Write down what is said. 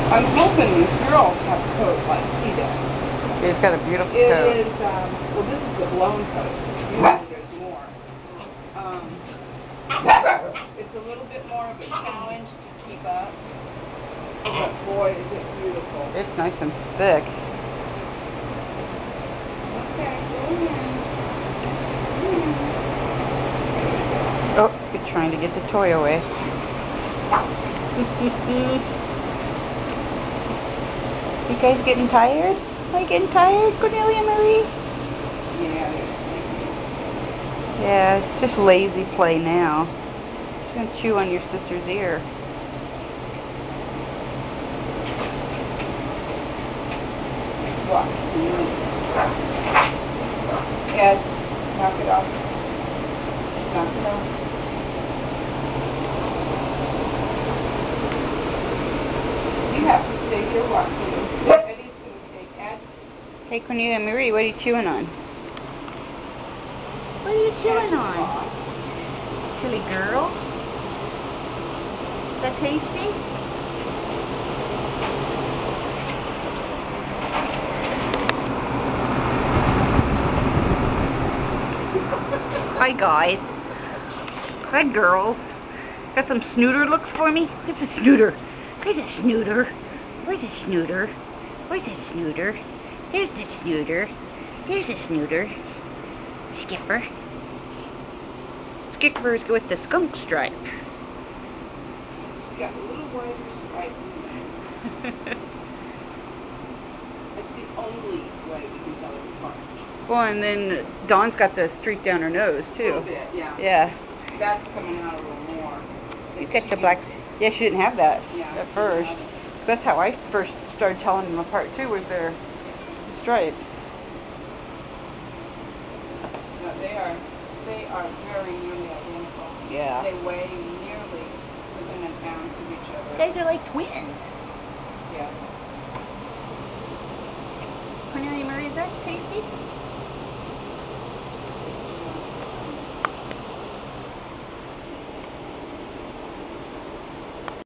I'm hoping these girls have coat like he does. He's got a beautiful It coat. is, well, this is the blown coat. Usually there's more. It's a little bit more of a challenge to keep up. But boy, is it beautiful. It's nice and thick. Okay, go in. Oh, you're trying to get the toy away. You guys getting tired? Are you getting tired, Cornelia Marie? Yeah. Yeah, it's just lazy play now. She's going to chew on your sister's ear. What? Ed, knock it off. Knock it off. You have to stay here watching. Eddie's going to take Ed. Hey, Cornelia Marie, what are you chewing on? What are you chewing on? Silly girl. Is that tasty? Hi, guys. Hi, girls. Got some snooter looks for me? Where's the snooter? Where's the snooter? Where's the snooter? Where's the snooter? There's the snooter. There's the snooter. Skipper. Skippers go with the skunk stripe. Got a little white stripe. That's the only way we can tell it apart. Well, and then Dawn's got the streak down her nose, A too. little bit, yeah. Yeah. That's coming out a little more. You got the black... Yeah, she didn't have that Yeah, at first. That's how I first started telling them apart, too, was their stripes. No, they are very nearly identical. Yeah. They weigh nearly within an ounce of each other. You guys are like twins. Yeah. Cornelia Marie, is that tasty?